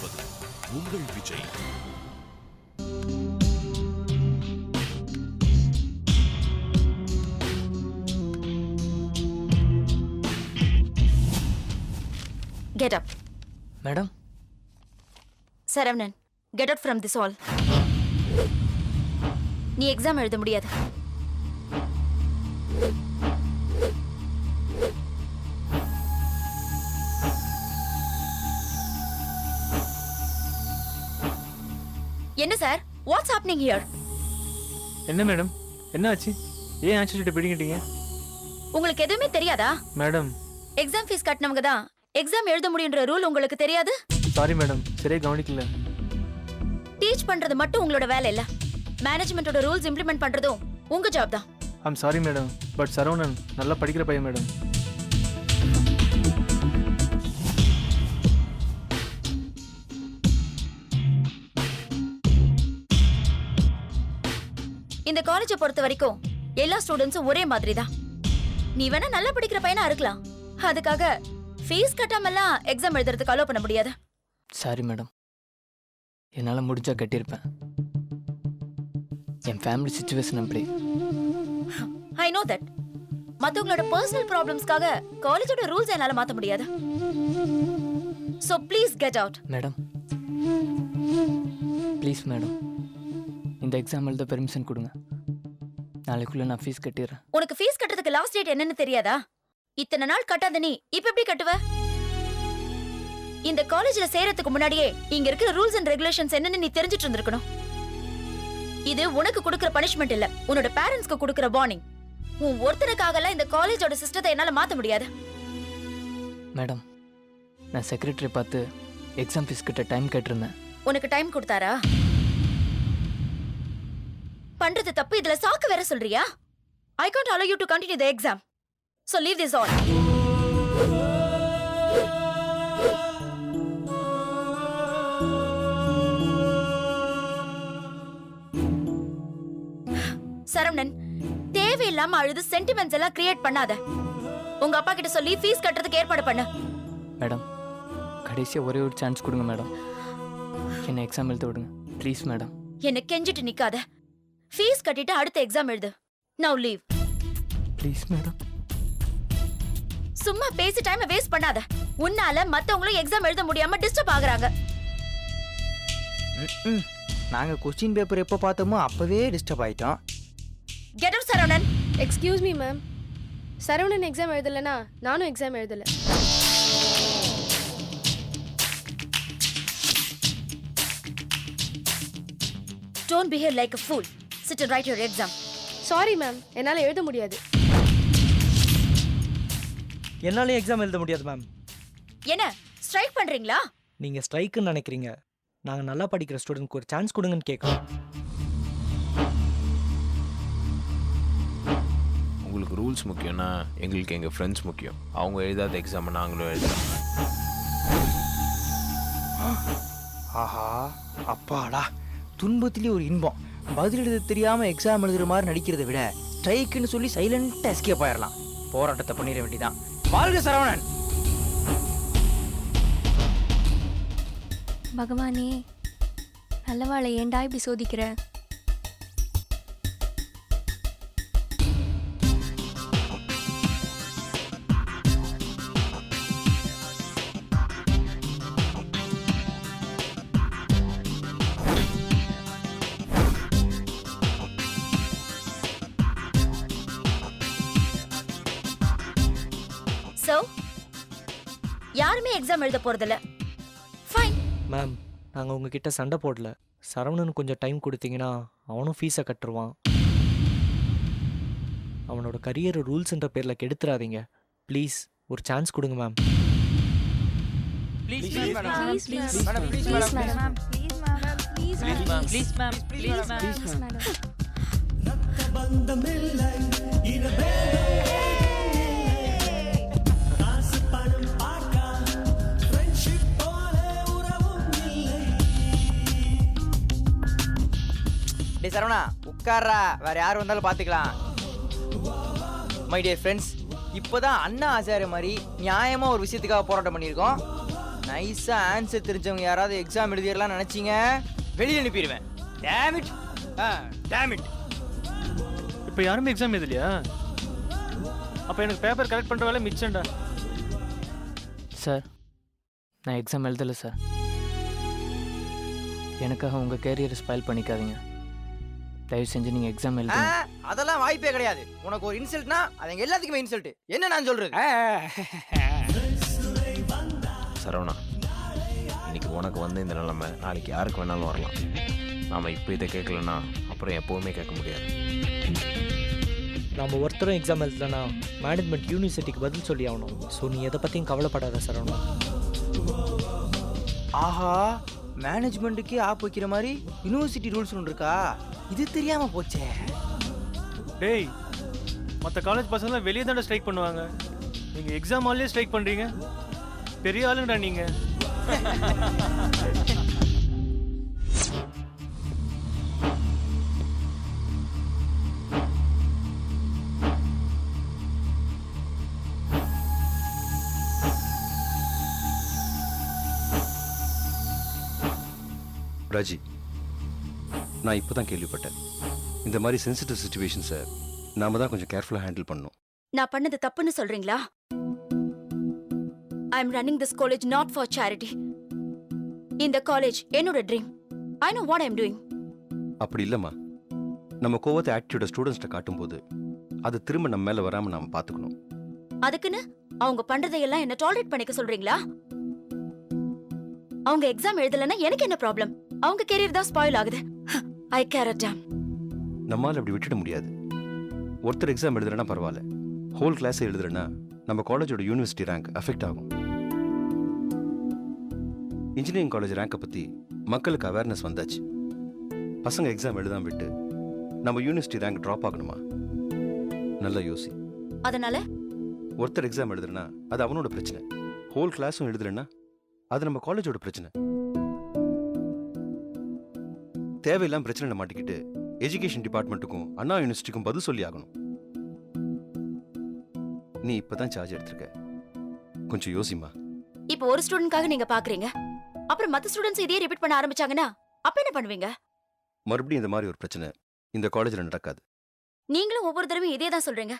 கொண்டிருப்பது உங்கள் Vijay. Get up. Madam? Saravanan, get out from this hall. நீ எக்ஸாம் எழுத முடியாது. என்ன சார்? What's happening here? என்ன மேடம்? என்ன ஆச்சு? ஏன் ஆன்சர் பிடிக்கிட்டீங்க? உங்களுக்கு எதுவுமே தெரியாதா? மேடம், எக்ஸாம் ஃபீஸ் கட்டினவங்க தான் எக்ஸாம் எழுத முடியுன்ற ரூல் உங்களுக்கு தெரியாது? சாரி மேடம், சரியா கவனிக்கல. டீச் பண்றது மட்டும் உங்களோட வேலை இல்ல. மேனேஜ்மெண்டோட ரூல்ஸ் இம்ப்ளிமெண்ட் பண்றதும் உங்க ஜாப் தான். I'm sorry madam, but Saravanan நல்லா படிக்கிற பையன் மேடம். இந்த காலேஜை பொறுத்த வரைக்கும் எல்லா ஸ்டூடெண்ட்ஸும் ஒரே மாதிரி தான். நீ வேணா நல்லா படிக்கிற பையனா இருக்கலாம், அதுக்காக ஃபீஸ் கட்டாமலாம் எக்ஸாம் எழுதுறதுக்கு அலோ பண்ண முடியாது. சாரி மேடம், என்னால் முடிஞ்சா கட்டியிருப்பேன். என் ஃபேமிலி சிச்சுவேஷன் அப்படி. I know that. மத்தவங்களோட பர்சனல் ப்ராப்ளம்ஸ்க்காக காலேஜோட ரூல்ஸ் என்னால மாத்த முடியாது. So please get out. Madam please madam, இந்த எக்ஸாம் எழுத பெர்மிஷன் கொடுங்க. நாளைக்குள்ள நான் ஃபீஸ் கட்டிடுறேன். உனக்கு ஃபீஸ் கட்டுறதுக்கு லாஸ்ட் டேட் என்னன்னு தெரியாதா? இத்தனை நாள் கட்டாத நீ இப்ப எப்படி கட்டுவ? இந்த காலேஜ்ல சேரத்துக்கு முன்னாடியே இங்க இருக்கிற ரூல்ஸ் அண்ட் ரெகுலேஷன்ஸ் என்னன்னு நீ தெரிஞ்சிட்டு இருந்திருக்கணும். இது உனக்கு கொடுக்கிற பனிஷ்மெண்ட் இல்ல, உன்னோட பேரண்ட்ஸ்க்கு கொடுக்கிற வார்னிங். உன் ஒருத்தனுக்காகலாம் இந்த காலேஜோட சிஸ்டத்தை என்னால மாத்த முடியாது. மேடம், நான் செக்ரட்டரி பார்த்து எக்ஸாம் ஃபீஸ் கிட்ட டைம் கேட்டிருந்தேன். உனக்கு டைம் கொடுத்தாரா? பண்றது தப்பு, இதுல சாக்கு வேற சொல்றியா? I can't allow you to continue the exam. So leave this all. Saravanan, தேவையில்லாம அழுது சென்டிமெண்ட்ஸ் எல்லாம் கிரியேட் பண்ணாத. உங்க அப்பா கிட்ட சொல்லி ஃபீஸ் கட்டுறதுக்கு ஏற்பாடு பண்ணு. மேடம், கடைசியா ஒரே ஒரு சான்ஸ் கொடுங்க மேடம். என்ன எக்ஸாம் எழுத விடுங்க ப்ளீஸ் மேடம். என்ன கெஞ்சிட்டு நிக்காத. ஃபீஸ் கட்டிட்டு அடுத்த எக்ஸாம் எழுது. Now leave. Please madam. சும்மா பேசி டைமை வேஸ்ட் பண்ணாத. உன்னால மத்தவங்களும் எக்ஸாம் எழுத முடியாம டிஸ்டர்ப் ஆகுறாங்க. நாங்க क्वेश्चन பேப்பர் எப்போ பார்த்தோமோ அப்பவே டிஸ்டர்ப் ஆயிட்டோம். Get out, Saravanan. Excuse me ma'am, Saravanan exam எழுதலைன்னா நானும் எக்ஸாம் எழுதல. Don't behave like a fool. Sit and write your exam. Sorry ma'am, என்னால் எழுத முடியாது. என்னாலே எக்ஸாம் எழுத முடியாது மேம். என்ன ஸ்ட்ரைக் பண்றீங்களா? நீங்க ஸ்ட்ரைக்குன்னு நினைக்கிறீங்க. நாங்க நல்லா படிக்கிற ஸ்டூடெண்ட்க்கு ஒரு சான்ஸ் கொடுங்கன்னு கேட்கலாம். உங்களுக்கு ரூல்ஸ் முக்கியம்னா எங்களுக்கு எங்கள் ஃப்ரெண்ட்ஸ் முக்கியம். அவங்க எழுதாத எக்ஸாமை நாங்களும் எழுதுறோம். ஆஹா, அப்பாடா, துன்பத்திலே ஒரு இன்பம். பதில் எழுத தெரியாம எக்ஸாம் எழுதுற மாதிரி நடிக்கிறதை விட ஸ்ட்ரைக்குன்னு சொல்லி சைலண்டா எஸ்கேப் ஆயிடலாம். போராட்டத்தை பண்ணிட வேண்டியதான். வாழ்க சரவணன். பகவானே, நல்லவாளை ஏண்டா இப்படி சோதிக்கிற? So, யாருமே எக்ஸாம் எழுத போறதில்ல. Fine. மேம், நாங்க உங்ககிட்ட சண்டை போடல. சரவணன் கொஞ்சம் டைம் கொடுத்தீங்கன்னா அவனும் ஃபீஸை கட்டுருவான். அவனோட கரியர் ரூல்ஸ்ன்ற பேர்ல கெடுத்துறாதீங்க. ப்ளீஸ் ஒரு சான்ஸ் கொடுங்க ma'am. Please madam, please madam, please madam. டே சரவணா, உட்கார்றா, வேற யார் வந்தாலும் பார்த்துக்கலாம். மை டியர் ஃப்ரெண்ட்ஸ், இப்போதான் அண்ணா ஆச்சாரிய மாதிரி நியாயமாக ஒரு விஷயத்துக்காக போராட்டம் பண்ணியிருக்கோம். நைஸா ஆன்சர் தெரிஞ்சவங்க யாராவது எக்ஸாம் எழுதிடலாம் நினைச்சீங்க, வெளியே அனுப்பிடுவேன். Damn it, damn it. இப்போ யாருமே எக்ஸாம் எழுதலையா? அப்போ எனக்கு பேப்பர் கரெக்ட் பண்ணுற வேலை மிச்சம்டா. சார் நான் எக்ஸாம் எழுதலை சார். எனக்காக உங்கள் கேரியரை ஸ்பாயில் பண்ணிக்காதீங்க. தயவு செஞ்சு நீங்கள் எக்ஸாம் எழுதுங்க. அதெல்லாம் வாய்ப்பே கிடையாது. உனக்கு ஒரு இன்சல்ட்னா அது எங்க எல்லாத்துக்குமே இன்சல்ட். என்ன நான் சொல்றது? சரவணா, இன்னைக்கு உனக்கு வந்து இந்த நிலைமை நாளைக்கு யாருக்கு வேணாலும் வரலாம். நாம் இப்போ இதை கேட்கலன்னா அப்புறம் எப்போவுமே கேட்க முடியாது. நம்ம ஒருத்தரும் எக்ஸாம் எழுதலனா மேனேஜ்மெண்ட் யூனிவர்சிட்டிக்கு பதில் சொல்லி ஆகணும். ஸோ நீ எதை பற்றியும் கவலைப்படாத சரவணா. ஆஹா, மேனேஜ்மெண்ட்டுக்கே ஆப் வைக்கிற மாதிரி யூனிவர்சிட்டி ரூல்ஸ் ஒன்று இருக்கா? இது தெரியாம போச்சே. டேய், மற்ற காலேஜ் பசங்களாம் வெளியே தானே ஸ்ட்ரைக் பண்ணுவாங்க. நீங்கள் எக்ஸாம் ஹால்லேயே ஸ்ட்ரைக் பண்ணுறீங்க. பெரிய ஆளுங்கடா நீங்கள். ராஜி, நான் இப்போ தான் கேள்விப்பட்டேன். இந்த மாதிரி சென்சிட்டிவ் சுச்சுவேஷன்ஸை நாம தான் கொஞ்சம் கேர்ஃபுல்லாக ஹேண்டில் பண்ணணும். நான் பண்ணது தப்புன்னு சொல்றீங்களா? I am running this college not for charity. இந்த காலேஜ் என்னோட dream. I know what I am doing. அப்படி இல்லைம்மா, நம்ம கோவத்தை ஆட்டிடியூட ஸ்டூடெண்ட்ஸ்கிட்ட காட்டும்போது அது திரும்ப நம்ம மேலே வராமல் நாம் பார்த்துக்கணும். அதுக்குன்னு அவங்க பண்றதையெல்லாம் என்ன டாலரேட் பண்ணிக்க சொல்றீங்களா? அவங்க எக்ஸாம் எழுதலன்னா எனக்கு என்ன ப்ராப்ளம்? அவங்க கெரியர் தான் ஸ்பாயில் ஆகுது. ஐ கேர் அ டாம். நம்மால் அப்படி விட்டுட முடியாது. ஒருத்தர் எக்ஸாம் எழுதுறேன்னா பரவாயில்ல, ஹோல் கிளாஸ் எழுதுறேன்னா நம்ம காலேஜோட யூனிவர்சிட்டி ரேங்க் அஃபெக்ட் ஆகும். இன்ஜினியரிங் காலேஜ் ரேங்கை பற்றி மக்களுக்கு அவேர்னஸ் வந்தாச்சு. பசங்க எக்ஸாம் எழுதாம விட்டு நம்ம யூனிவர்சிட்டி ரேங்க் ட்ராப் ஆகணுமா? நல்லா யோசி. அதனால ஒருத்தர் எக்ஸாம் எழுதுறேன்னா அது அவனோட பிரச்சனை. ஹோல் கிளாஸும் எழுதுறேன்னா அது நம்ம காலேஜோட பிரச்சனை. தேவையில்லாம பிரச்சனை மாட்டிக்கிட்டு எஜுகேஷன் டிபார்ட்மெண்ட்டுக்கும் அண்ணா யூனிவர்சிட்டிக்கும் பதில் சொல்லி ஆகணும். நீ இப்பதான் சார்ஜ் எடுத்திருக்க, கொஞ்சம் யோசிமா. இப்போ ஒரு ஸ்டூடெண்ட்காக நீங்க பாக்குறீங்க, அப்புறம் மத்த ஸ்டூடெண்ட்ஸ் இதே ரிப்பீட் பண்ண ஆரம்பிச்சாங்கன்னா அப்ப என்ன பண்ணுவீங்க? மறுபடியும் இந்த மாதிரி ஒரு பிரச்சனை இந்த காலேஜ்ல நடக்காது. நீங்களும் ஒவ்வொரு தடவையும் இதே தான் சொல்றீங்க.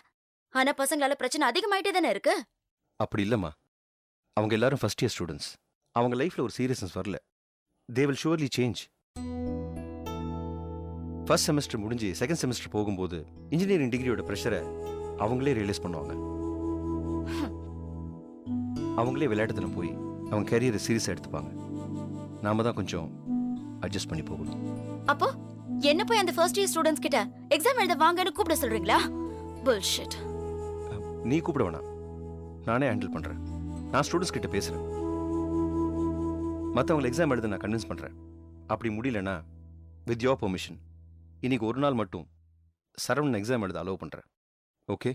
ஆனா பசங்களால பிரச்சனை அதிகமாயிட்டே தானே இருக்கு. அப்படி இல்லம்மா, அவங்க எல்லாரும் ஃபர்ஸ்ட் இயர் ஸ்டூடெண்ட்ஸ். அவங்க லைஃப்ல ஒரு சீரியஸ்னஸ் வரல. They will surely change. First semester முடிஞ்சு செகண்ட் செமஸ்டர் போகும்போது இன்ஜினியரிங் டிகிரியோட ப்ரெஷரை அவங்களே ரியலைஸ் பண்ணுவாங்க. அவங்களே விளையாட்டுத்தனம் போய் அவங்க கேரியரை சீரியஸாக எடுத்துப்பாங்க. நாம தான் கொஞ்சம் அட்ஜஸ்ட் பண்ணி போகணும். அப்போ என்ன போய் அந்த ஃபர்ஸ்ட் இயர் ஸ்டூடெண்ட்ஸ் கிட்ட எக்ஸாம் எழுத வாங்கன்னு கூப்பிட சொல்றீங்களா? புல்ஷிட். நீ கூப்பிட வேணாம், நானே ஹேண்டில் பண்றேன். நான் ஸ்டூடெண்ட்ஸ் கிட்ட பேசுறேன். மற்றவங்களை எக்ஸாம் எழுத நான் கன்வின்ஸ் பண்றேன். அப்படி முடியலன்னா வித் யோர் பெர்மிஷன் இன்னைக்கு ஒரு நாள் மட்டும் சரவணன் எக்ஸாம் எழுத அலோவ் பண்றேன். ஓகே?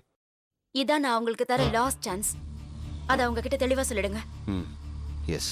இதான் நான் உங்களுக்கு தர லாஸ்ட் சான்ஸ். அதை அவங்க கிட்ட தெளிவா சொல்லிடுங்க. எஸ்.